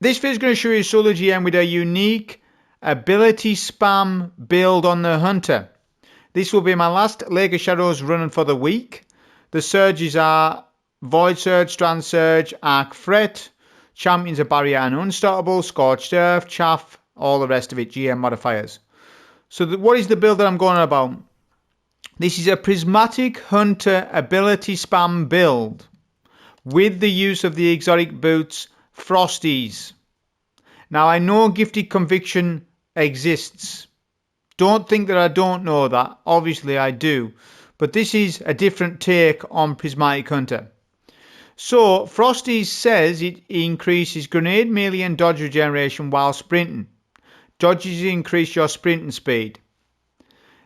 This video is going to show you solo GM with a unique ability spam build on the Hunter. This will be my last Lake of Shadows running for the week. The surges are Void Surge, Strand Surge, Arc Fret, Champions of Barrier and Unstoppable, Scorched Earth, Chaff, all the rest of it, GM modifiers. So what is the build that I'm going on about? This is a Prismatic Hunter ability spam build with the use of the exotic boots Frost-EE5. Now I know Gifted Conviction exists. Don't think that I don't know that. Obviously I do. But this is a different take on Prismatic Hunter. So Frost-EE5 says it increases grenade, melee and dodge regeneration while sprinting. Dodges increase your sprinting speed.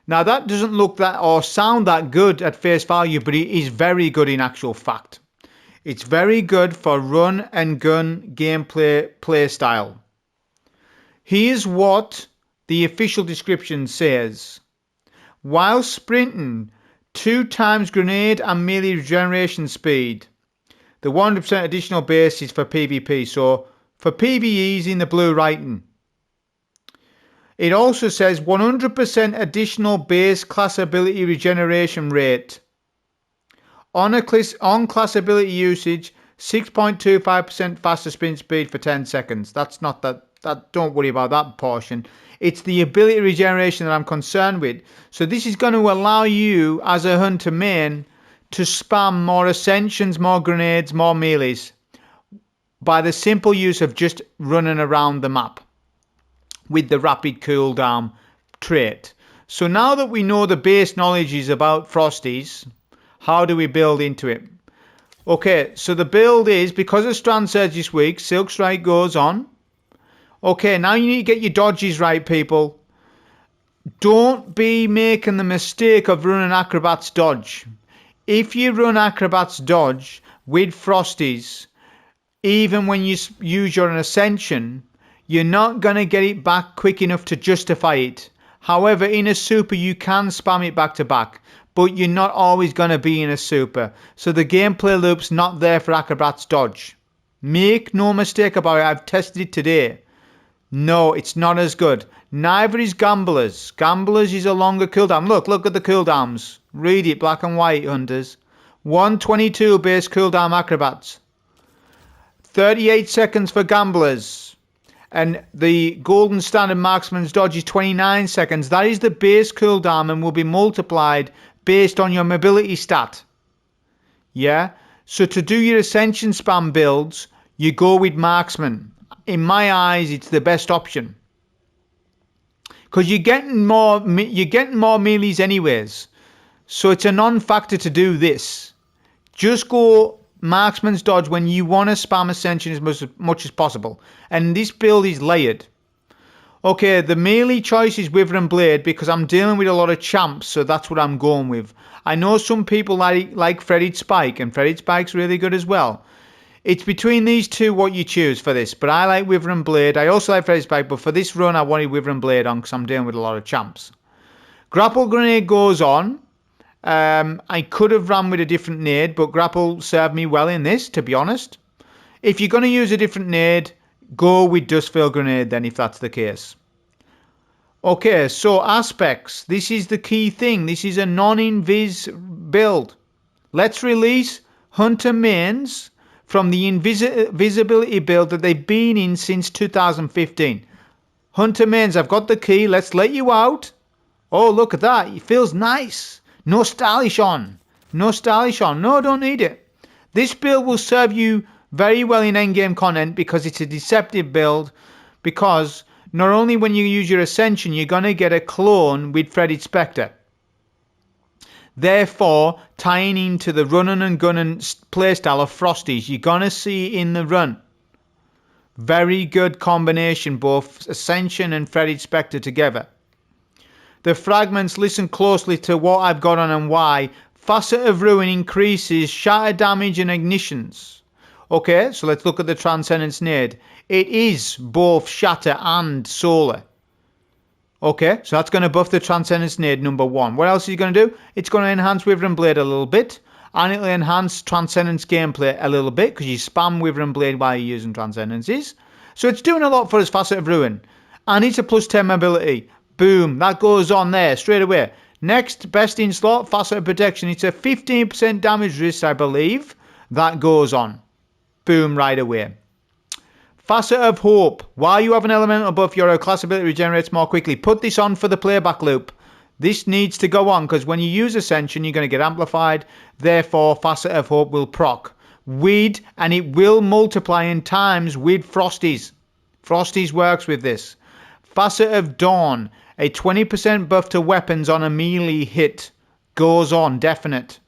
Now that doesn't look that or sound that good at face value, but it is very good in actual fact. It's very good for run and gun gameplay play style. Here's what the official description says. While sprinting, 2 times grenade and melee regeneration speed. The 100% additional base is for PvP, so for PvEs in the blue writing. It also says 100% additional base class ability regeneration rate. On class ability usage, 6.25% faster sprint speed for 10 seconds. That's not that. Don't worry about that portion. It's the ability regeneration that I'm concerned with. So this is going to allow you as a hunter main to spam more ascensions, more grenades, more melees by the simple use of just running around the map with the rapid cooldown trait. So now that we know the base knowledge is about Frosties, how do we build into it? Okay, so the build is, because of Strand Surge this week, Silk Strike goes on. Okay, now you need to get your dodges right, people. Don't be making the mistake of running Acrobat's Dodge. If you run Acrobat's Dodge with Frosties, even when you use your Ascension, you're not going to get it back quick enough to justify it. However, in a super, you can spam it back to back, but you're not always going to be in a super. So the gameplay loop's not there for Acrobat's Dodge. Make no mistake about it. I've tested it today. No, it's not as good. Neither is Gambler's. Gambler's is a longer cooldown. Look at the cooldowns. Read it, black and white, hunters. 122 base cooldown Acrobats. 38 seconds for Gamblers. And the golden standard marksman's dodge is 29 seconds. That is the base cooldown and will be multiplied based on your mobility stat. Yeah? So to do your ascension spam builds, you go with marksman. In my eyes, it's the best option. Because you're getting more melees anyways. So it's a non-factor to do this. Just go marksman's dodge when you want to spam ascension as much as possible. And this build is layered. Okay, the melee choice is Wither and Blade because I'm dealing with a lot of champs, so that's what I'm going with. I know some people like Fretted Spike, and Fretted Spike's really good as well. It's between these two what you choose for this, but I like Wither and Blade. I also like Fretted Spike, but for this run I wanted Wither and Blade on because I'm dealing with a lot of champs. Grapple Grenade goes on. I could have run with a different nade, but Grapple served me well in this, to be honest. If you're going to use a different nade, go with Dustveil Grenade then, if that's the case. Okay, so aspects. This is the key thing. This is a non-invis build. Let's release Hunter mains from the invisibility build that they've been in since 2015. Hunter mains, I've got the key. Let's let you out. Oh, look at that. It feels nice. No stylish on. No stylish on. No, don't need it. This build will serve you very well in endgame content because it's a deceptive build. Because not only when you use your Ascension, you're going to get a clone with Fretted Spectre. Therefore, tying into the running and gunning playstyle of Frosties, you're going to see in the run. Very good combination, both Ascension and Fretted Spectre together. The fragments, listen closely to what I've got on and why. Facet of Ruin increases shatter damage and ignitions. Okay, so let's look at the Transcendence Nade. It is both shatter and solar. Okay, so that's going to buff the Transcendence Nade number 1. What else is it going to do? It's going to enhance Wither and Blade a little bit. And it'll enhance Transcendence gameplay a little bit because you spam Wither and Blade while you're using Transcendences. So it's doing a lot for us, Facet of Ruin. And it's a plus 10 mobility. Boom, that goes on there straight away. Next, best in slot, Facet of Protection. It's a 15% damage resist, I believe. That goes on. Boom, right away. Facet of Hope. While you have an elemental buff, your class ability regenerates more quickly. Put this on for the playback loop. This needs to go on because when you use Ascension, you're going to get amplified. Therefore, Facet of Hope will proc. With, and it will multiply in times with Frosties. Frosties works with this. Facet of Dawn. A 20% buff to weapons on a melee hit. Goes on, definite.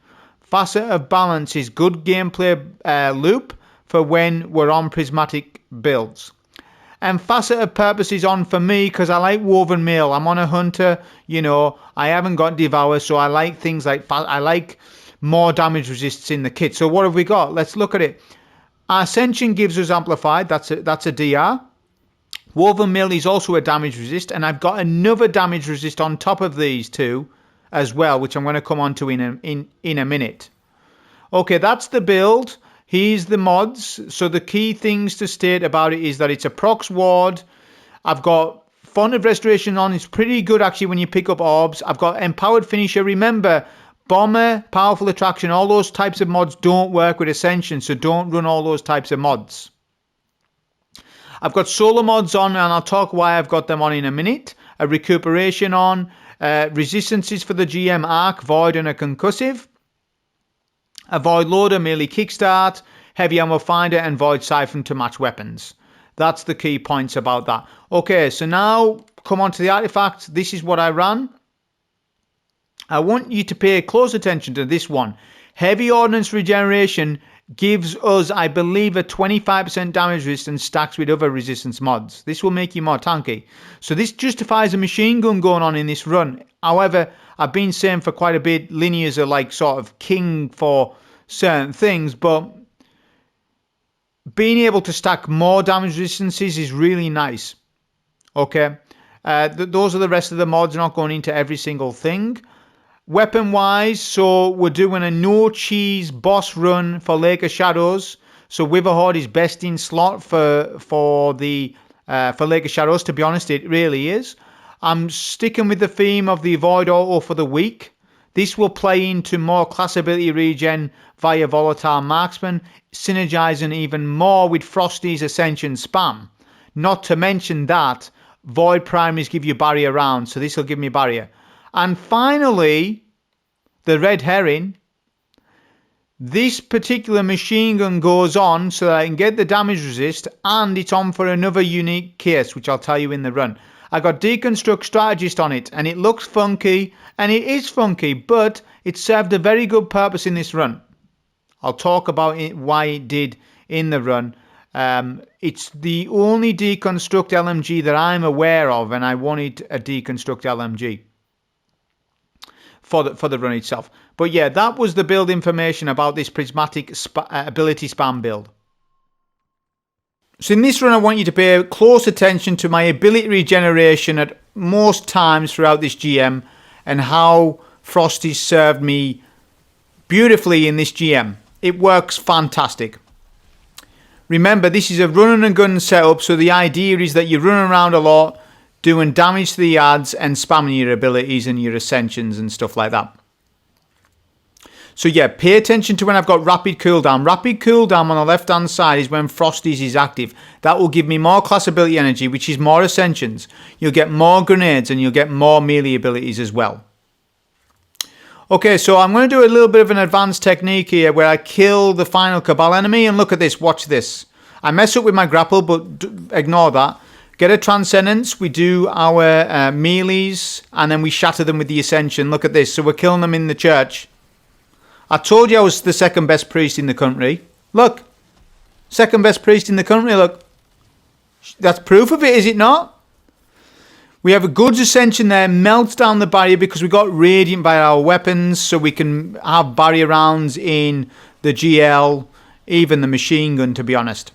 Facet of Balance is good gameplay loop for when we're on prismatic builds. And Facet of Purpose is on for me because I like Woven Mail. I'm on a hunter, you know, I haven't got Devour, so I like things like, I like more damage resists in the kit. So what have we got? Let's look at it. Ascension gives us Amplified, that's a DR. Woven Mail is also a damage resist, and I've got another damage resist on top of these two as well, which I'm going to come on to in a minute. Okay, that's the build. Here's the mods. So the key things to state about it is that it's a procs ward. I've got Font of Restoration on. It's pretty good actually when you pick up orbs. I've got Empowered Finisher. Remember, Bomber, Powerful Attraction, all those types of mods don't work with Ascension, so don't run all those types of mods. I've got Solar mods on, and I'll talk why I've got them on in a minute. A Recuperation on. Resistances for the GM, Arc, Void, and a Concussive. A Void Loader, merely Kickstart, Heavy Ammo Finder, and Void Siphon to match weapons. That's the key points about that. Okay, so now come on to the artifacts. This is what I ran. I want you to pay close attention to this one. Heavy Ordnance Regeneration gives us, I believe, a 25% damage resistance stacks with other resistance mods. This will make you more tanky. So this justifies a machine gun going on in this run. However, I've been saying for quite a bit, linears are like sort of king for certain things, but being able to stack more damage resistances is really nice. Okay, those are the rest of the mods, not going into every single thing. Weapon wise, so we're doing a no cheese boss run for Lake of Shadows. So Witherhoard is best in slot for Lake of Shadows. To be honest, it really is. I'm sticking with the theme of the Void Auto for the week. This will play into more class ability regen via Volatile Marksman, synergizing even more with Frosty's Ascension spam. Not to mention that Void Primaries give you barrier rounds, so this will give me barrier. And finally, the red herring. This particular machine gun goes on so that I can get the damage resist, and it's on for another unique case, which I'll tell you in the run. I got Deconstruct Strategist on it, and it looks funky, and it is funky, but it served a very good purpose in this run. I'll talk about it, why it did in the run. It's the only Deconstruct LMG that I'm aware of, and I wanted a Deconstruct LMG for the run itself. But yeah, that was the build information about this Prismatic ability spam build. So in this run, I want you to pay close attention to my ability regeneration at most times throughout this GM, and how Frosty served me beautifully in this GM. It works fantastic. Remember, this is a run and gun setup, so the idea is that you're running around a lot, doing damage to the ads and spamming your abilities and your ascensions and stuff like that. So yeah, pay attention to when I've got rapid cooldown. Rapid cooldown on the left hand side is when Frosty's is active. That will give me more class ability energy, which is more ascensions. You'll get more grenades and you'll get more melee abilities as well. Okay, so I'm going to do a little bit of an advanced technique here where I kill the final Cabal enemy, and look at this, watch this. I mess up with my grapple, but ignore that. Get a Transcendence, we do our melees, and then we shatter them with the Ascension. Look at this, so we're killing them in the church. I told you I was the second best priest in the country. Look, second best priest in the country, look. That's proof of it, is it not? We have a good Ascension there, melts down the barrier because we got Radiant by our weapons, so we can have barrier rounds in the GL, even the machine gun, to be honest.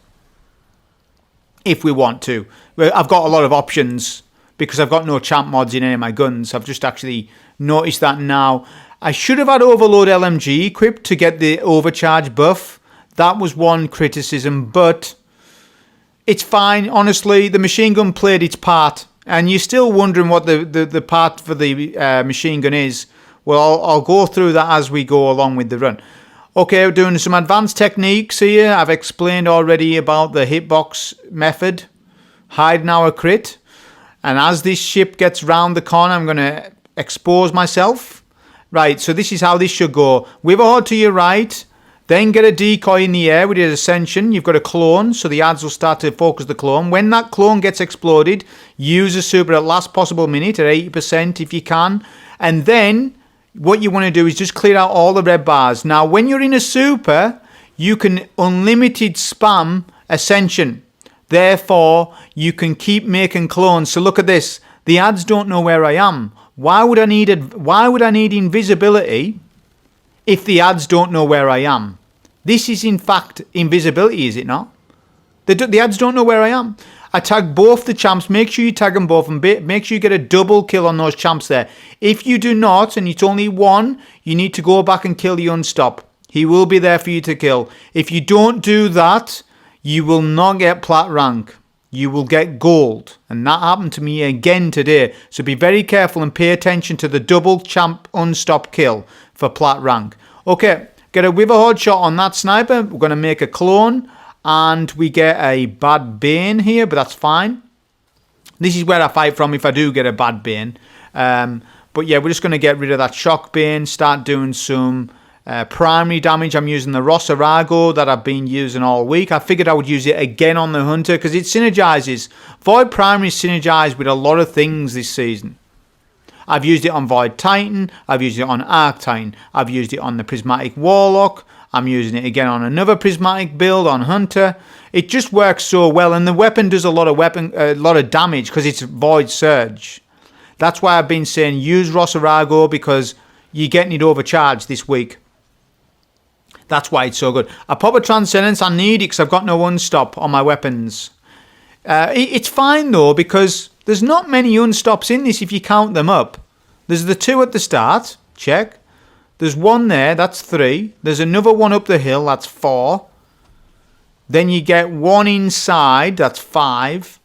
If we want to. I've got a lot of options because I've got no champ mods in any of my guns. I've just actually noticed that now. I should have had Overload LMG equipped to get the overcharge buff. That was one criticism, but It's fine, honestly. The machine gun played its part, and you're still wondering what the part for the machine gun is. Well, I'll go through that as we go along with the run. Okay, we're doing some advanced techniques here. I've explained already about the hitbox method, hide now a crit. And as this ship gets round the corner, I'm going to expose myself. Right, so this is how this should go. Witherhoard to your right, then get a decoy in the air with your ascension. You've got a clone, so the ads will start to focus the clone. When that clone gets exploded, use a super at last possible minute at 80% if you can. And then what you want to do is just clear out all the red bars. Now, when you're in a super, you can unlimited spam ascension. Therefore, you can keep making clones. So look at this. The ads don't know where I am. Why would I need invisibility if the ads don't know where I am? This is in fact invisibility, is it not? The ads don't know where I am. I tag both the champs. Make sure you tag them both and make sure you get a double kill on those champs there. If you do not, and it's only one, you need to go back and kill the unstop. He will be there for you to kill. If you don't do that, you will not get plat rank. You will get gold. And that happened to me again today. So be very careful and pay attention to the double champ unstop kill for plat rank. Okay, get a Witherhoard shot on that sniper. We're going to make a clone. And we get a bad Bane here, but that's fine. This is where I fight from if I do get a bad Bane. But yeah, we're just going to get rid of that shock Bane, start doing some primary damage. I'm using the Rossarago that I've been using all week. I figured I would use it again on the Hunter because it synergizes. Void Primary synergizes with a lot of things this season. I've used it on Void Titan. I've used it on Arc Titan. I've used it on the Prismatic Warlock. I'm using it again on another Prismatic build on Hunter. It just works so well, and the weapon does a lot of damage because it's Void Surge. That's why I've been saying use Rossarago because you're getting it overcharged this week. That's why it's so good. I pop a Transcendence. I need it because I've got no unstop on my weapons. It's fine though because there's not many unstops in this if you count them up. There's the 2 at the start. Check. There's 1 there, that's 3. There's another 1 up the hill, that's 4. Then you get 1 inside, that's 5.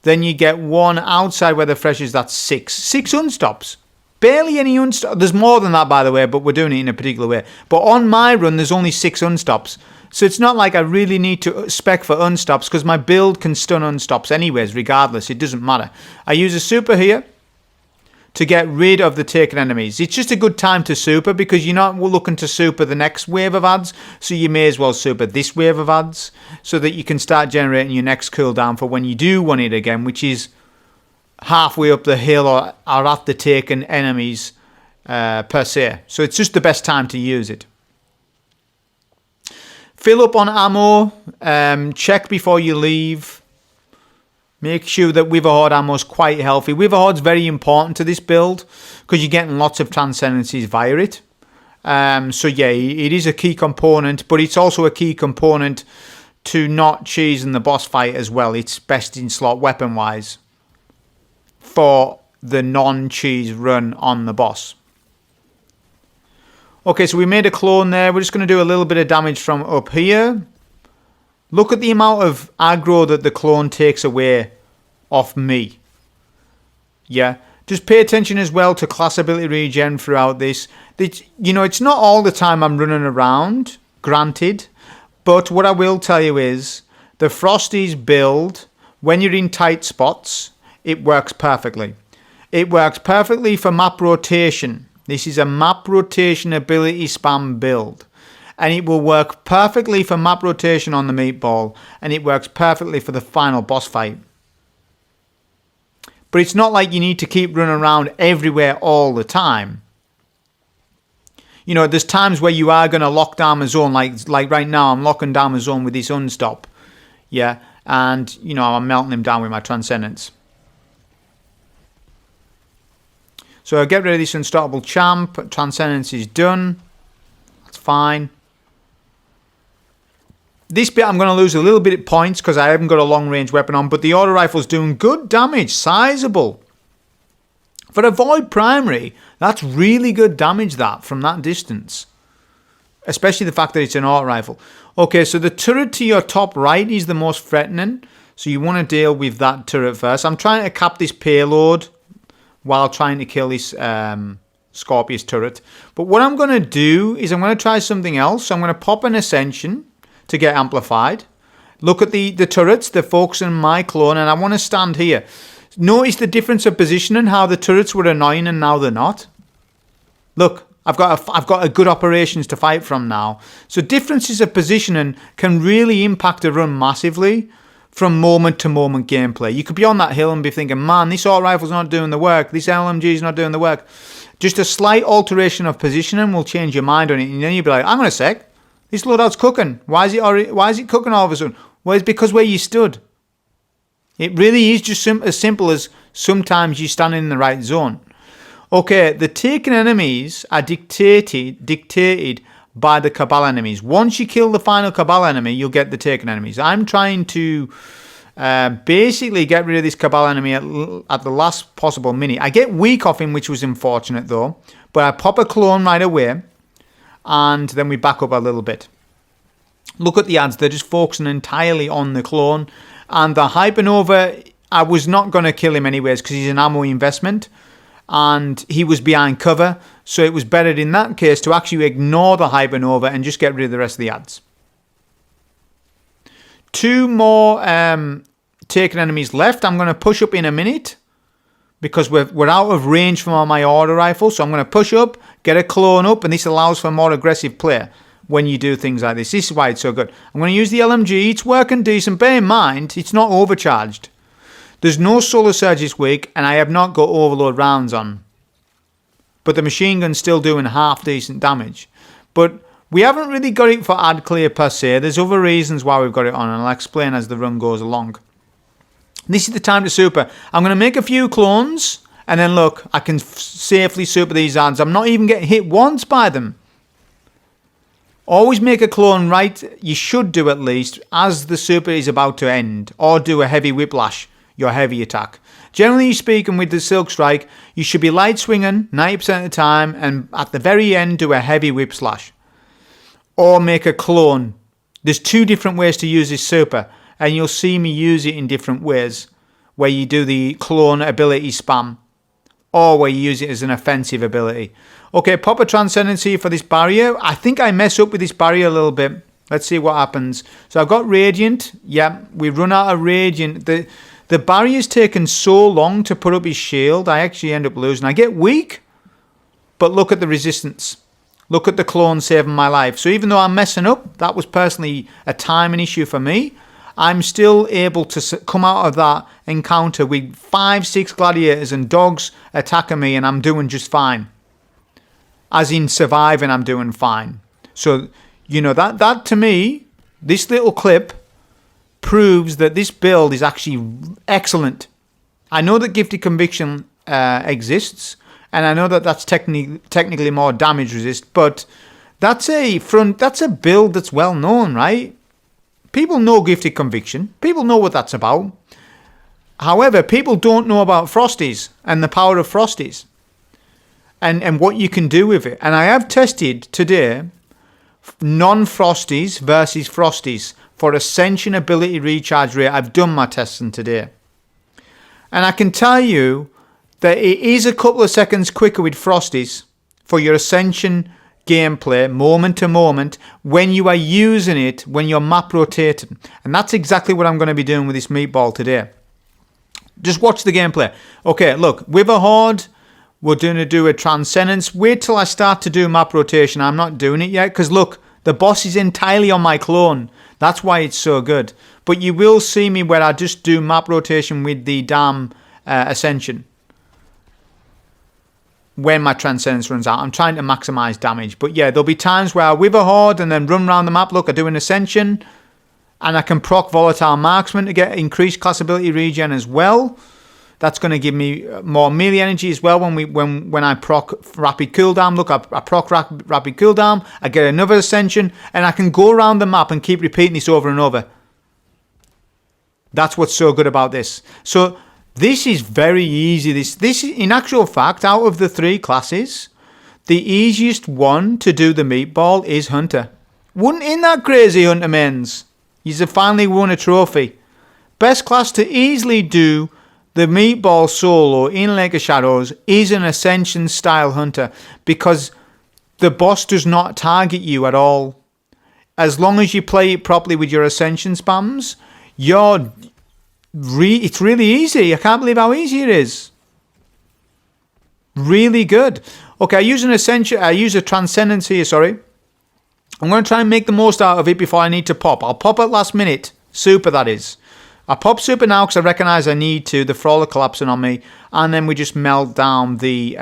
Then you get 1 outside where the fresh is, that's 6. 6 unstops. Barely any unstops. There's more than that, by the way, but we're doing it in a particular way. But on my run, there's only 6 unstops. So it's not like I really need to spec for unstops because my build can stun unstops anyways, regardless. It doesn't matter. I use a super here to get rid of the taken enemies. It's just a good time to super because you're not looking to super the next wave of ads, so you may as well super this wave of ads so that you can start generating your next cooldown for when you do want it again, which is halfway up the hill or at the taken enemies per se. So it's just the best time to use it. Fill up on ammo, check before you leave. Make sure that Witherhoard ammo is quite healthy. Witherhoard's very important to this build because you're getting lots of Transcendencies via it. So yeah, it is a key component, but it's also a key component to not cheesing the boss fight as well. It's best in slot weapon-wise for the non-cheese run on the boss. Okay, so we made a clone there. We're just going to do a little bit of damage from up here. Look at the amount of aggro that the clone takes away off me. Yeah. Just pay attention as well to class ability regen throughout this. It's not all the time I'm running around, granted. But what I will tell you is the Frost-EE's build, when you're in tight spots, it works perfectly. It works perfectly for map rotation. This is a map rotation ability spam build. And it will work perfectly for map rotation on the meatball. And it works perfectly for the final boss fight. But it's not like you need to keep running around everywhere all the time. You know, there's times where you are going to lock down a zone. Like right now, I'm locking down a zone with this unstop. Yeah. And, I'm melting him down with my Transcendence. So I get rid of this unstoppable champ. Transcendence is done. That's fine. This bit I'm going to lose a little bit of points because I haven't got a long range weapon on, but the auto rifle's doing good damage, sizable. For a Void Primary, that's really good damage from that distance. Especially the fact that it's an auto rifle. Okay, so the turret to your top right is the most threatening. So you want to deal with that turret first. I'm trying to cap this payload while trying to kill this Scorpius turret. But what I'm going to do is I'm going to try something else. So I'm going to pop an Ascension to get amplified. Look at the turrets. They're focusing on my clone, and I want to stand here. Notice the difference of positioning, how the turrets were annoying and now they're not. Look, I've got a good operations to fight from now. So differences of positioning can really impact a run massively from moment to moment gameplay. You could be on that hill and be thinking, man, this assault rifle's not doing the work. This LMG is not doing the work. Just a slight alteration of positioning will change your mind on it. And then you'll be like, hang on a sec. This loadout's cooking. Why is it cooking all of a sudden? Well, it's because where you stood. It really is just as simple as sometimes you stand in the right zone. Okay, the taken enemies are dictated by the Cabal enemies. Once you kill the final Cabal enemy, you'll get the taken enemies. I'm trying to basically get rid of this Cabal enemy at the last possible minute. I get weak off him, which was unfortunate though. But I pop a clone right away, and then we back up a little bit. Look at the ads. They're just focusing entirely on the clone. And the Hypernova, I was not going to kill him anyways because he's an ammo investment. And he was behind cover, so it was better in that case to actually ignore the Hypernova and just get rid of the rest of the ads. 2 more taken enemies left. I'm going to push up in a minute because we're out of range from my auto rifle, so I'm going to push up, get a clone up, and this allows for more aggressive play when you do things like this. This is why it's so good. I'm going to use the LMG. It's working decent. Bear in mind, it's not overcharged. There's no solar surge this week, and I have not got overload rounds on. But the machine gun's still doing half decent damage. But we haven't really got it for ad clear per se. There's other reasons why we've got it on, and I'll explain as the run goes along. This is the time to super. I'm going to make a few clones, and then look, I can safely super these ads. I'm not even getting hit once by them. Always make a clone right, you should do at least, as the super is about to end, or do a heavy whiplash. Your heavy attack. Generally speaking, with the Silk Strike, you should be light swinging 90% of the time, and at the very end do a heavy whip slash. Or make a clone. There's 2 different ways to use this super, and you'll see me use it in different ways, where you do the clone ability spam, or where you use it as an offensive ability. Okay, pop a Transcendency for this barrier. I think I mess up with this barrier a little bit. Let's see what happens. So I've got Radiant. Yeah, we run out of Radiant. The barrier's taken so long to put up his shield, I actually end up losing. I get weak, but look at the resistance. Look at the clone saving my life. So even though I'm messing up, that was personally a timing issue for me, I'm still able to come out of that encounter with 5-6 gladiators and dogs attacking me, and I'm doing just fine. As in surviving, I'm doing fine. So, you know, that to me, this little clip proves that this build is actually excellent. I know that Gifted Conviction exists, and I know that that's technically more damage resist, but that's a build that's well known, right? People know Gifted Conviction. People know what that's about. However, people don't know about Frosties and the power of Frosties and what you can do with it. And I have tested today non-Frosties versus Frosties for Ascension ability recharge rate. I've done my testing today. And I can tell you that it is a couple of seconds quicker with Frosties for your Ascension gameplay, moment to moment, when you are using it, when you're map rotating. And that's exactly what I'm going to be doing with this meatball today. Just watch the gameplay. Okay, look, with a Horde, we're going to do a Transcendence. Wait till I start to do map rotation. I'm not doing it yet, because look, the boss is entirely on my clone. That's why it's so good. But you will see me where I just do map rotation with the damn Ascension. When my Transcendence runs out, I'm trying to maximize damage. But yeah, there'll be times where I wither Horde and then run around the map. Look, I do an Ascension, and I can proc Volatile Marksman to get increased class ability regen as well. That's going to give me more melee energy as well when I proc Rapid Cooldown. Look, I proc Rapid Cooldown, I get another Ascension, and I can go around the map and keep repeating this over and over. That's what's so good about this. So this is very easy. This in actual fact, out of the 3 classes, the easiest one to do the meatball is Hunter. Isn't that crazy, Hunter Men's? You've finally won a trophy. best class to easily do the meatball solo in Lake of Shadows is an Ascension style hunter, because the boss does not target you at all. As long as you play it properly with your Ascension spams, it's really easy. I can't believe how easy it is. Really good. Okay, I use a Transcendence here, sorry. I'm going to try and make the most out of it before I need to pop. I'll pop at last minute. Super, that is. I pop super now because I recognise I need to. The Thrall are collapsing on me. And then we just melt down the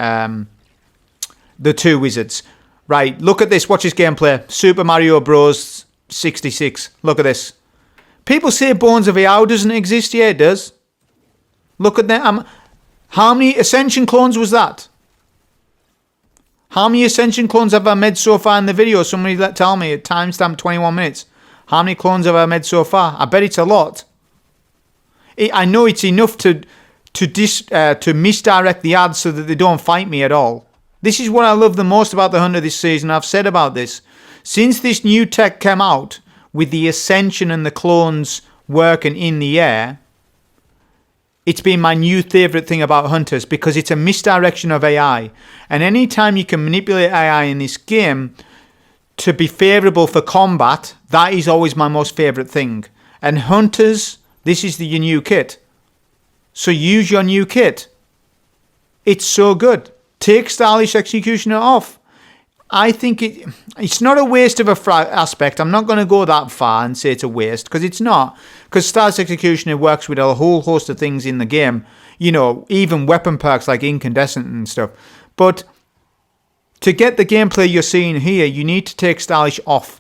two wizards. Right, look at this. Watch this gameplay. Super Mario Bros. 66. Look at this. People say Bones of AI doesn't exist. Yeah, it does. Look at that. How many Ascension clones was that? How many Ascension clones have I made so far in the video? Somebody tell me at timestamp 21 minutes. How many clones have I made so far? I bet it's a lot. I know it's enough to misdirect the ads so that they don't fight me at all. This is what I love the most about the Hunter this season. I've said about this. Since this new tech came out, with the Ascension and the clones working in the air, it's been my new favourite thing about Hunters, because it's a misdirection of AI. And any time you can manipulate AI in this game to be favourable for combat, that is always my most favourite thing. And Hunters, this is your new kit. So use your new kit. It's so good. Take Stylish Executioner off. I think it's not a waste of a aspect. I'm not going to go that far and say it's a waste, because it's not. Because Stylish Executioner works with a whole host of things in the game. You know, even weapon perks like Incandescent and stuff. But to get the gameplay you're seeing here, you need to take Stylish off.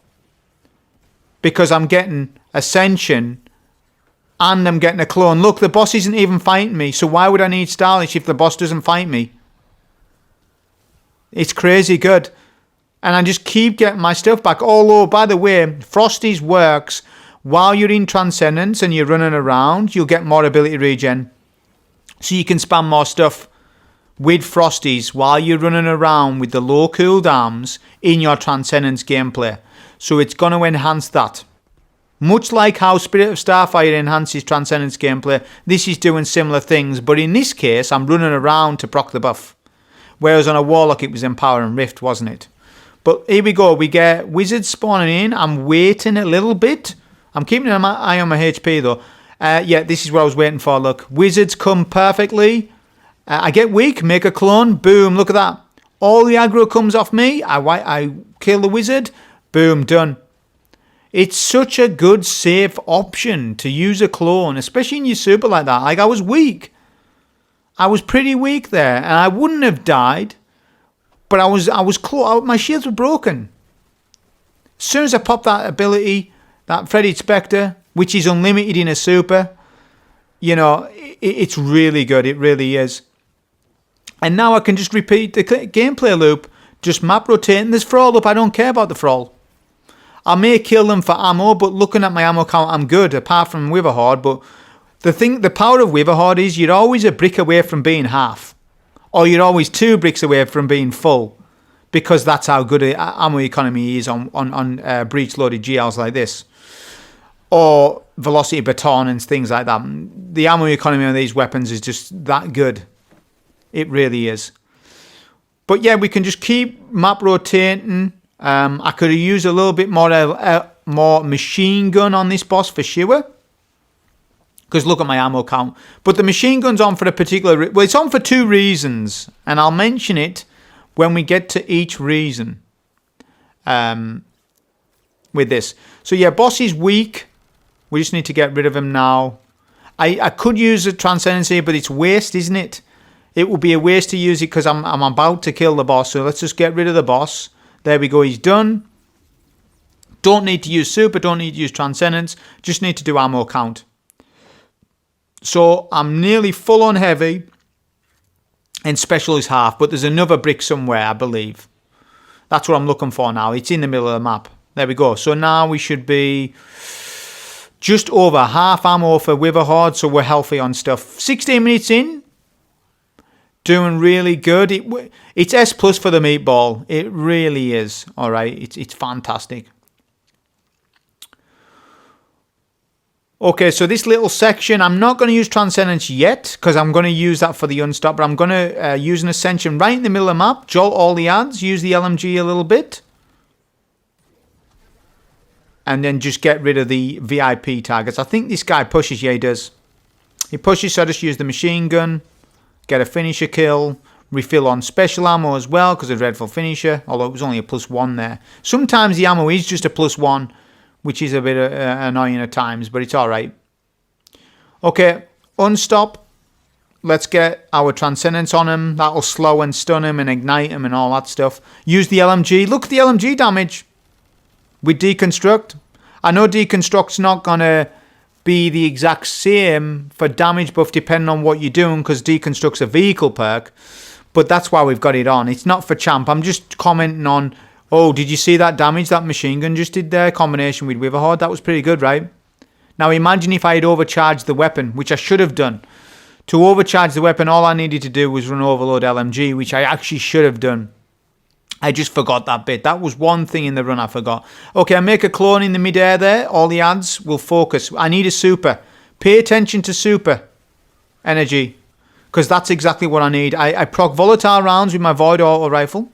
Because I'm getting Ascension and I'm getting a clone. Look, the boss isn't even fighting me. So why would I need Stylish if the boss doesn't fight me? It's crazy good. And I just keep getting my stuff back. Although, by the way, Frost-EE works while you're in Transcendence and you're running around. You'll get more ability regen. So you can spam more stuff with Frost-EE while you're running around with the low cooldowns in your Transcendence gameplay. So it's going to enhance that. Much like how Spirit of Starfire enhances Transcendence gameplay, this is doing similar things. But in this case, I'm running around to proc the buff. Whereas on a Warlock, it was Empower and Rift, wasn't it? But here we go. We get Wizards spawning in. I'm waiting a little bit. I'm keeping an eye on my HP, though. Yeah, this is what I was waiting for. Look, Wizards come perfectly. I get weak. Make a clone. Boom. Look at that. All the aggro comes off me. I kill the Wizard. Boom. Done. It's such a good, safe option to use a clone, especially in your super like that. Like, I was weak. I was pretty weak there, and I wouldn't have died. But I was close. My shields were broken. As soon as I popped that ability, that Freddy Spectre, which is unlimited in a super, you know, it's really good. It really is. And now I can just repeat the gameplay loop, just map rotating. There's Thrall up. I don't care about the Thrall. I may kill them for ammo, but looking at my ammo count, I'm good, apart from Witherhoard. But the power of Witherhoard is you're always a brick away from being half. Or you're always 2 bricks away from being full, because that's how good ammo economy is on breech-loaded GLs like this. Or velocity baton and things like that. The ammo economy on these weapons is just that good. It really is. But yeah, we can just keep map rotating. I could have used a little bit more machine gun on this boss for sure. Because look at my ammo count. But the machine gun's on for a particular... Well, it's on for 2 reasons. And I'll mention it when we get to each reason. With this. So yeah, boss is weak. We just need to get rid of him now. I could use a Transcendence here, but it's waste, isn't it? It would be a waste to use it because I'm about to kill the boss. So let's just get rid of the boss. There we go, he's done. Don't need to use super, don't need to use Transcendence. Just need to do ammo count. So I'm nearly full on heavy. And special is half. But there's another brick somewhere, I believe. That's what I'm looking for now. It's in the middle of the map. There we go. So now we should be just over half ammo for Witherhoard. So we're healthy on stuff. 16 minutes in. Doing really good. It's S plus for the meatball. It really is. Alright. It's fantastic. Okay, so this little section, I'm not going to use Transcendence yet, because I'm going to use that for the Unstop, but I'm going to use an Ascension right in the middle of the map, jolt all the ads, use the LMG a little bit, and then just get rid of the VIP targets. I think this guy pushes, yeah he does. He pushes, so I just use the machine gun, get a finisher kill, refill on special ammo as well, because of Dreadful Finisher, although it was only a +1 there. Sometimes the ammo is just a +1, which is a bit annoying at times, but it's alright. Okay, Unstop. Let's get our Transcendence on him. That'll slow and stun him and ignite him and all that stuff. Use the LMG. Look at the LMG damage with Deconstruct. I know Deconstruct's not going to be the exact same for damage buff depending on what you're doing, because Deconstruct's a vehicle perk, but that's why we've got it on. It's not for champ. I'm just commenting on, oh, did you see that damage that machine gun just did there? Combination with Witherhoard. That was pretty good, right? Now imagine if I had overcharged the weapon, which I should have done. To overcharge the weapon, all I needed to do was run Overload LMG, which I actually should have done. I just forgot that bit. That was one thing in the run I forgot. Okay, I make a clone in the midair there. All the ads will focus. I need a super. Pay attention to super energy, because that's exactly what I need. I proc volatile rounds with my Void Auto Rifle.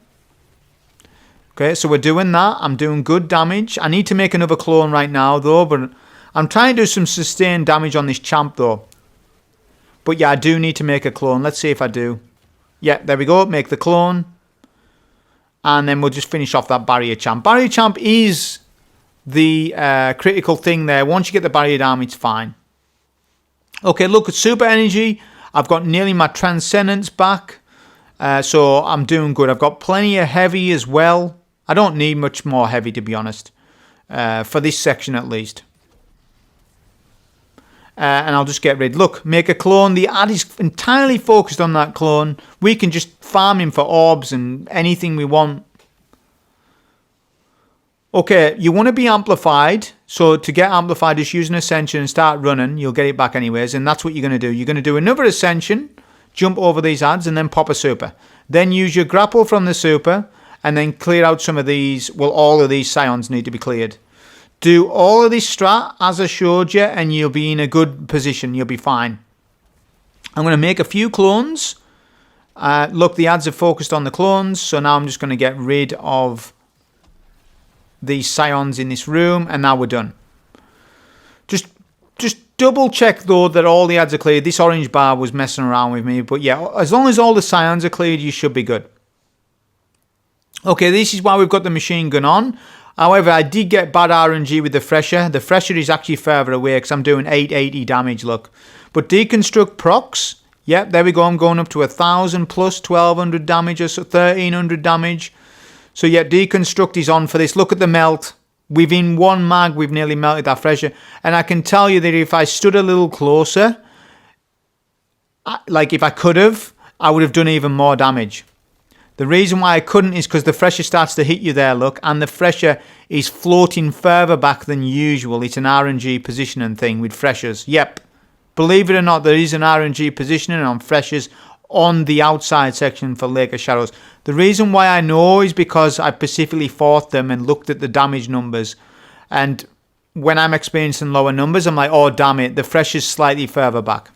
Okay, so we're doing that. I'm doing good damage. I need to make another clone right now, though, but I'm trying to do some sustained damage on this champ, though. But yeah, I do need to make a clone. Let's see if I do. Yeah, there we go. Make the clone. And then we'll just finish off that barrier champ. Barrier champ is the critical thing there. Once you get the barrier down, it's fine. Okay, look at super energy. I've got nearly my Transcendence back. So I'm doing good. I've got plenty of heavy as well. I don't need much more heavy, to be honest, for this section at least. And I'll just get rid. Look, make a clone. The ad is entirely focused on that clone. We can just farm him for orbs and anything we want. Okay, you want to be amplified. So to get amplified, just use an Ascension and start running. You'll get it back anyways. And that's what you're going to do. You're going to do another Ascension, jump over these ads, and then pop a super. Then use your grapple from the super, and then clear out some of these. Well, all of these Scions need to be cleared. Do all of this strat as I showed you, and you'll be in a good position. You'll be fine. I'm going to make a few clones. Look, the ads are focused on the clones, so now I'm just going to get rid of these Scions in this room, and now we're done. Just double check, though, that all the ads are cleared. This orange bar was messing around with me, but yeah, as long as all the Scions are cleared, you should be good. Okay, this is why we've got the machine gun on. However, I did get bad RNG with the Thresher. The Thresher is actually further away because I'm doing 880 damage, look. But Deconstruct procs, yep, there we go. I'm going up to 1,000 plus 1,200 damage or so, 1,300 damage. So yeah, Deconstruct is on for this. Look at the melt. Within one mag, we've nearly melted that Thresher. And I can tell you that if I stood a little closer, like if I could have, I would have done even more damage. The reason why I couldn't is because the Thresher starts to hit you there, look, and the Thresher is floating further back than usual. It's an RNG positioning thing with Threshers. Yep. Believe it or not, there is an RNG positioning on Threshers on the outside section for Lake of Shadows. The reason why I know is because I specifically fought them and looked at the damage numbers. And when I'm experiencing lower numbers, I'm like, oh, damn it, the Thresher's slightly further back.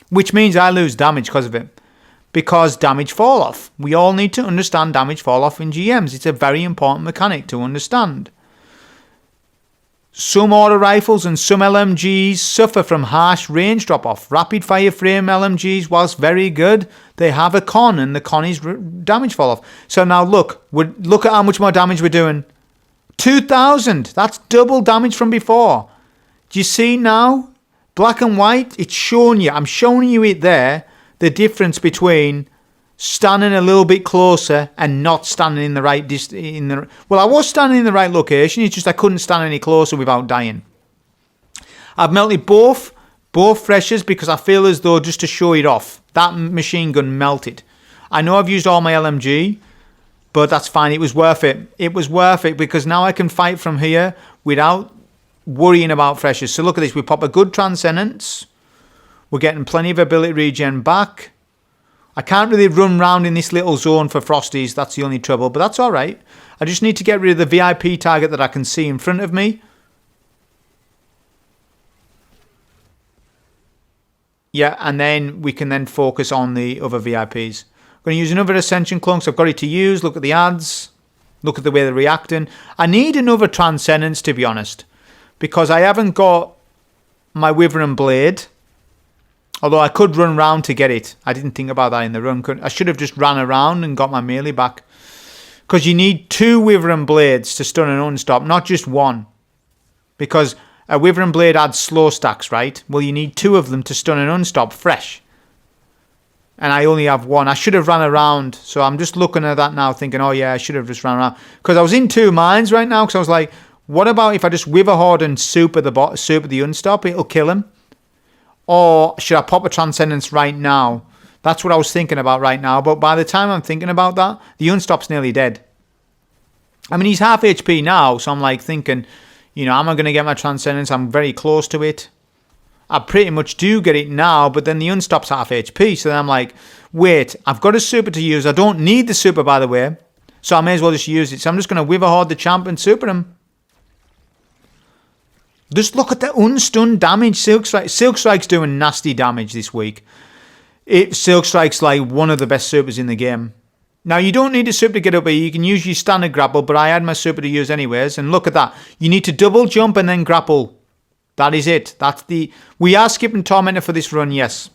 Which means I lose damage because of it. Because damage fall off. We all need to understand damage fall off in GMs. It's a very important mechanic to understand. Some auto rifles and some LMGs suffer from harsh range drop off. Rapid fire frame LMGs, whilst very good, they have a con, and the con is damage fall off. So now look at how much more damage we're doing. 2,000. That's double damage from before. Do you see now? Black and white. It's showing you. I'm showing you it there. The difference between standing a little bit closer and not standing in the right distance. Well, I was standing in the right location. It's just I couldn't stand any closer without dying. I've melted both Threshers because I feel as though, just to show it off, that machine gun melted. I know I've used all my LMG, but that's fine. It was worth it. It was worth it because now I can fight from here without worrying about Threshers. So look at this. We pop a good Transcendence. We're getting plenty of ability regen back. I can't really run around in this little zone for Frosties. That's the only trouble, but that's all right. I just need to get rid of the VIP target that I can see in front of me. Yeah, and then we can then focus on the other VIPs. I'm going to use another Ascension clone, so I've got it to use. Look at the ads. Look at the way they're reacting. I need another Transcendence, to be honest, because I haven't got my Withering Blade. Although I could run round to get it. I didn't think about that in the run. I should have just ran around and got my melee back. Because you need 2 Withering Blades to stun and unstop, not just 1. Because a Withering Blade adds slow stacks, right? Well, you need 2 of them to stun and unstop fresh. And I only have 1. I should have ran around. So I'm just looking at that now thinking, oh yeah, I should have just ran around. Because I was in 2 minds right now. Because I was like, what about if I just Witherhoard and super the unstop? It'll kill him. Or should I pop a Transcendence right now? That's what I was thinking about right now. But by the time I'm thinking about that, the unstop's nearly dead. I mean, he's half HP now. So I'm like thinking, you know, am I going to get my Transcendence? I'm very close to it. I pretty much do get it now. But then the unstop's half HP. So then I'm like, wait, I've got a super to use. I don't need the super, by the way. So I may as well just use it. So I'm just going to Witherhoard the champ and super him. Just look at the unstunned damage. Silk Strike's doing nasty damage this week. Silk Strike's like one of the best supers in the game. Now, you don't need a super to get up here. You can use your standard grapple, but I had my super to use anyways. And look at that. You need to double jump and then grapple. That is it. We are skipping Tormentor for this run, yes.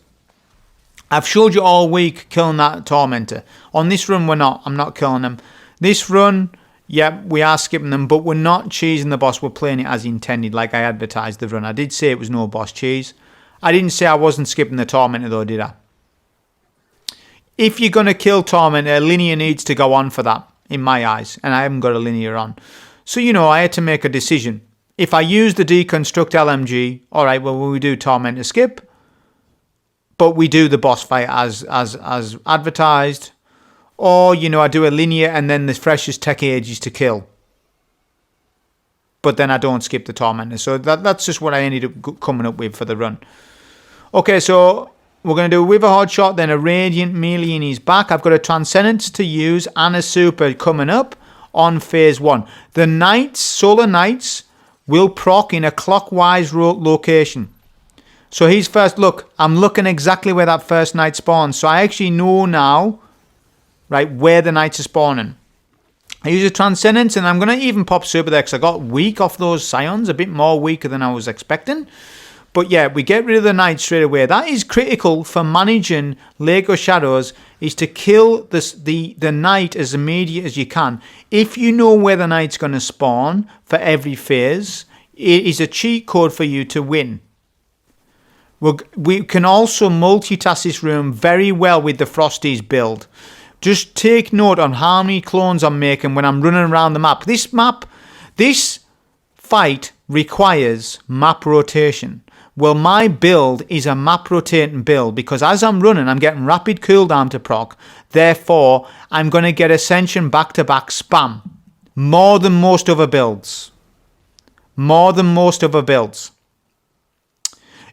I've showed you all week killing that Tormentor. On this run, we're not. I'm not killing them. This run... yeah, we are skipping them, but we're not cheesing the boss. We're playing it as intended, like I advertised the run. I did say it was no boss cheese. I didn't say I wasn't skipping the Tormentor, though, did I? If you're going to kill Tormentor, Linear needs to go on for that, in my eyes. And I haven't got a Linear on. So, you know, I had to make a decision. If I use the Deconstruct LMG, all right, well, we do Tormentor skip. But we do the boss fight as advertised. Or, you know, I do a Linear and then the freshest take ages to kill. But then I don't skip the Tormentor. So that's just what I ended up coming up with for the run. Okay, so we're going to do a Witherhoard shot, then a Radiant melee in his back. I've got a Transcendence to use and a super coming up on phase 1. The Knights, Solar Knights, will proc in a clockwise location. So he's first, look, I'm looking exactly where that first Knight spawns. So I actually know now... right, where the Knights are spawning. I use a Transcendence, and I'm going to even pop super there because I got weak off those Scions, a bit more weaker than I was expecting. But yeah, we get rid of the Knight straight away. That is critical for managing Lego Shadows, is to kill the Knight as immediate as you can. If you know where the Knight's going to spawn for every phase, it is a cheat code for you to win. We can also multitask this room very well with the Frost-EE build. Just take note on how many clones I'm making when I'm running around the map. This fight requires map rotation. Well, my build is a map rotating build because as I'm running, I'm getting rapid cooldown to proc. Therefore, I'm going to get Ascension back-to-back spam. More than most other builds. More than most other builds.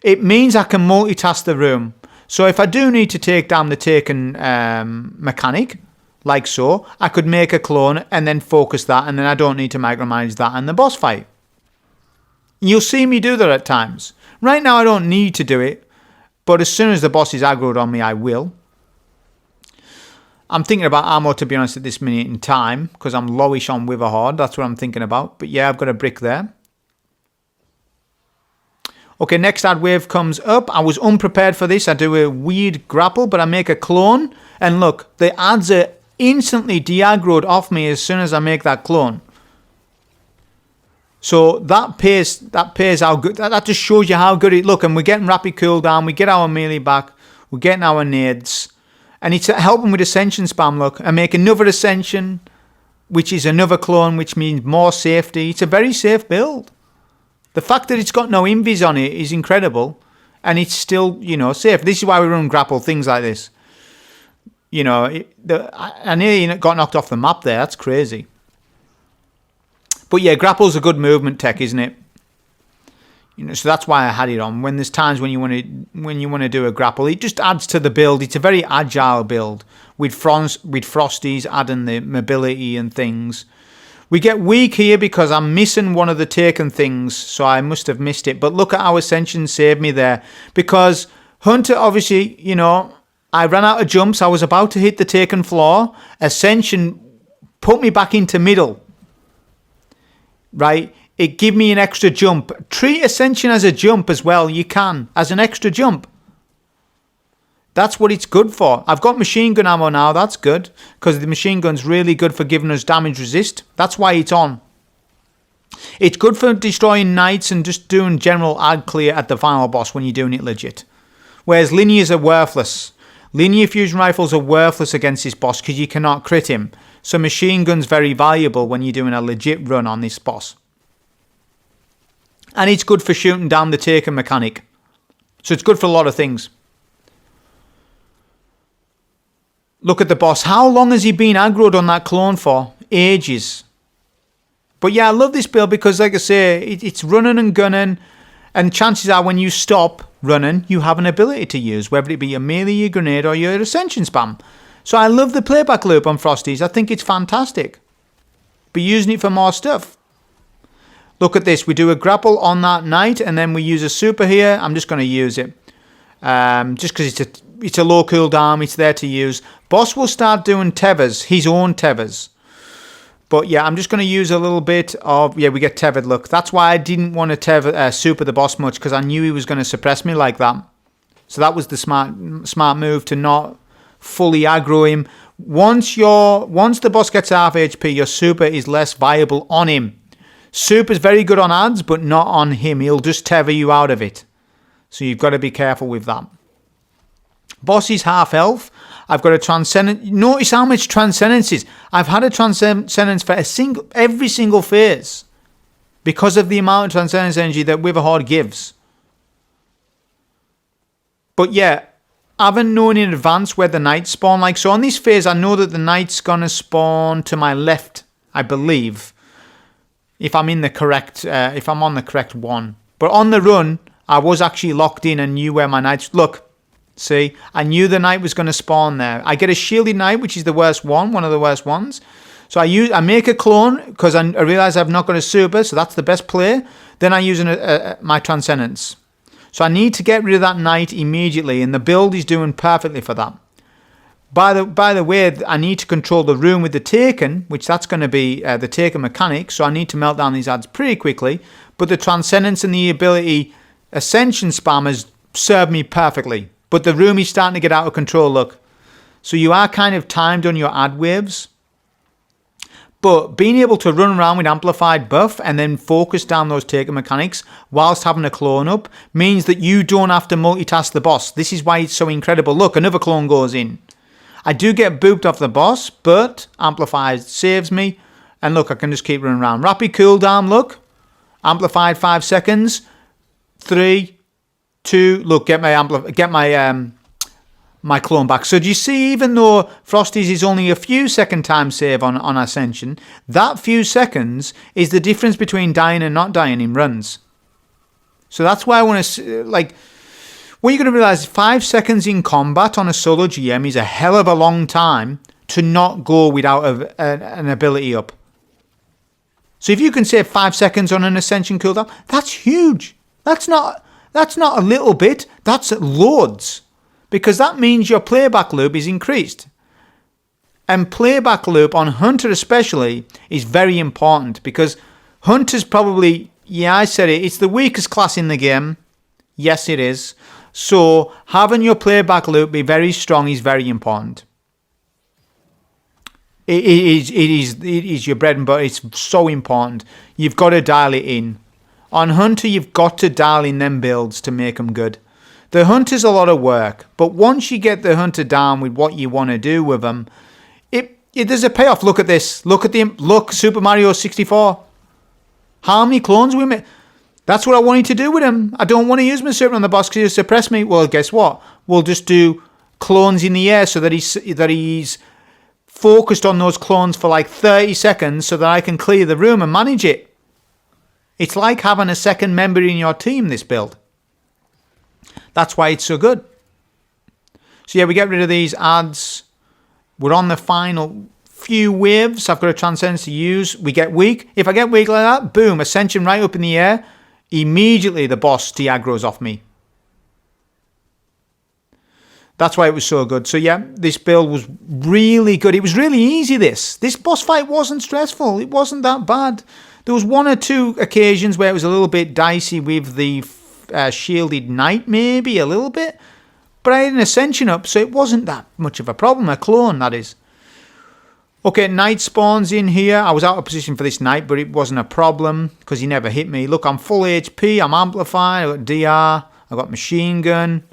It means I can multitask the room. So if I do need to take down the Taken mechanic, like so, I could make a clone and then focus that, and then I don't need to micromanage that in the boss fight. You'll see me do that at times. Right now I don't need to do it, but as soon as the boss is aggroed on me, I will. I'm thinking about ammo, to be honest, at this minute in time, because I'm lowish on Witherhoard. That's what I'm thinking about. But yeah, I've got a brick there. Okay, next ad wave comes up. I was unprepared for this. I do a weird grapple, but I make a clone. And look, the ads are instantly de-aggroed off me as soon as I make that clone. So that pays how good. That just shows you how good it look. And we're getting rapid cooldown. We get our melee back. We're getting our nades. And it's helping with Ascension spam, look. I make another Ascension, which is another clone, which means more safety. It's a very safe build. The fact that it's got no invis on it is incredible. And it's still, you know, safe. This is why we run grapple, things like this. You know, I nearly got knocked off the map there. That's crazy. But yeah, grapple's a good movement tech, isn't it? You know, so that's why I had it on. When there's times when you want to do a grapple, it just adds to the build. It's a very agile build with Frosties adding the mobility and things. We get weak here because I'm missing one of the taken things, so I must have missed it. But look at how Ascension saved me there, because Hunter, obviously, you know, I ran out of jumps. I was about to hit the taken floor. Ascension put me back into middle. Right? It gave me an extra jump. Treat Ascension as a jump as well. You can, as an extra jump. That's what it's good for. I've got machine gun ammo now. That's good. Because the machine gun's really good for giving us damage resist. That's why it's on. It's good for destroying knights and just doing general ad clear at the final boss when you're doing it legit. Whereas linears are worthless. Linear fusion rifles are worthless against this boss because you cannot crit him. So machine gun's very valuable when you're doing a legit run on this boss. And it's good for shooting down the taken mechanic. So it's good for a lot of things. Look at the boss. How long has he been aggroed on that clone for? Ages. But yeah, I love this build because, like I say, it's running and gunning. And chances are when you stop running, you have an ability to use, whether it be your melee, your grenade, or your ascension spam. So I love the playback loop on Frosties. I think it's fantastic. Be using it for more stuff. Look at this. We do a grapple on that knight, and then we use a super here. I'm just going to use it. Just because it's a low cooldown, it's there to use. Boss will start doing tethers, his own tethers. But yeah, I'm just going to use a little bit of... Yeah, we get tethered, look. That's why I didn't want to tether, super the boss much, because I knew he was going to suppress me like that. So that was the smart move, to not fully aggro him. Once the boss gets half HP, your super is less viable on him. Super's very good on ads, but not on him. He'll just tether you out of it. So you've got to be careful with that. Boss is half health. I've got a transcendence. Notice how much transcendence is. I've had a transcendence for every single phase because of the amount of transcendence energy that Witherhoard gives. But yeah, I haven't known in advance where the knights spawn. Like, so on this phase, I know that the knight's gonna spawn to my left, I believe, if I'm on the correct one. But on the run, I was actually locked in and knew where my knights. Look. See, I knew the knight was going to spawn there. I get a shielded knight, which is the worst one of the worst ones. So I make a clone because I realize I've not got a super, so that's the best play. Then I use my transcendence. So I need to get rid of that knight immediately, and the build is doing perfectly for that. By the way, I need to control the room with the taken, which that's going to be the taken mechanic. So I need to melt down these ads pretty quickly. But the transcendence and the ability ascension spammers serve me perfectly. But the room is starting to get out of control, look. So you are kind of timed on your ad waves. But being able to run around with amplified buff and then focus down those taken mechanics whilst having a clone up means that you don't have to multitask the boss. This is why it's so incredible. Look, another clone goes in. I do get booped off the boss, but amplified saves me. And look, I can just keep running around. Rapid cooldown, look. Amplified 5 seconds. 3, 2, look, get my clone back. So do you see, even though Frosties is only a few second time save on Ascension, that few seconds is the difference between dying and not dying in runs. So that's why I want to, like, what you're going to realize, 5 seconds in combat on a solo GM is a hell of a long time to not go without an ability up. So if you can save 5 seconds on an Ascension cooldown, that's huge. That's not a little bit, that's loads. Because that means your playback loop is increased. And playback loop on Hunter especially is very important. Because Hunter's probably, yeah, I said it, it's the weakest class in the game. Yes, it is. So having your playback loop be very strong is very important. It is your bread and butter. It's so important. You've got to dial it in. On Hunter, you've got to dial in them builds to make them good. The Hunter's a lot of work, but once you get the Hunter down with what you want to do with them, there's a payoff. Look at this. Look, Super Mario 64. How many clones we made? That's what I wanted to do with him. I don't want to use my super on the boss because he'll suppress me. Well, guess what? We'll just do clones in the air so that he's focused on those clones for like 30 seconds so that I can clear the room and manage it. It's like having a second member in your team, this build. That's why it's so good. So yeah, we get rid of these ads. We're on the final few waves. I've got a transcendence to use. We get weak. If I get weak like that, boom, Ascension right up in the air. Immediately the boss de-aggroes off me. That's why it was so good. So yeah, this build was really good. It was really easy, this boss fight wasn't stressful. It wasn't that bad. There was 1 or 2 occasions where it was a little bit dicey with the shielded knight, maybe a little bit. But I had an ascension up, so it wasn't that much of a problem. A clone, that is. Okay, knight spawns in here. I was out of position for this knight, but it wasn't a problem because he never hit me. Look, I'm full HP. I'm amplified. I've got DR. I've got machine gun.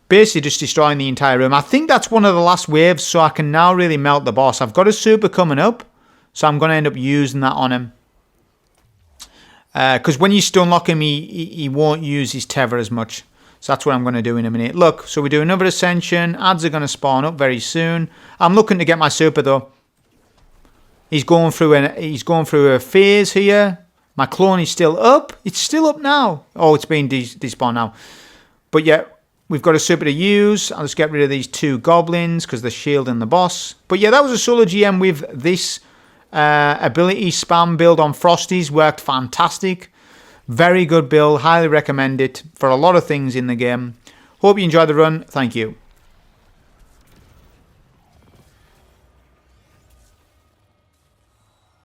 Basically just destroying the entire room. I think that's one of the last waves, so I can now really melt the boss. I've got a super coming up, so I'm going to end up using that on him. Because when you stun lock him, he won't use his tether as much. So that's what I'm going to do in a minute. Look, so we do another ascension. Ads are going to spawn up very soon. I'm looking to get my super though. He's going through a phase here. My clone is still up. It's still up now. Oh, it's been despawned now. But yeah, we've got a super to use. I'll just get rid of these 2 goblins because they're shielding the boss. But yeah, that was a solo GM with this ability spam build on Frosties. Worked fantastic. Very good build. Highly recommend it for a lot of things in the game. Hope you enjoyed the run. Thank you.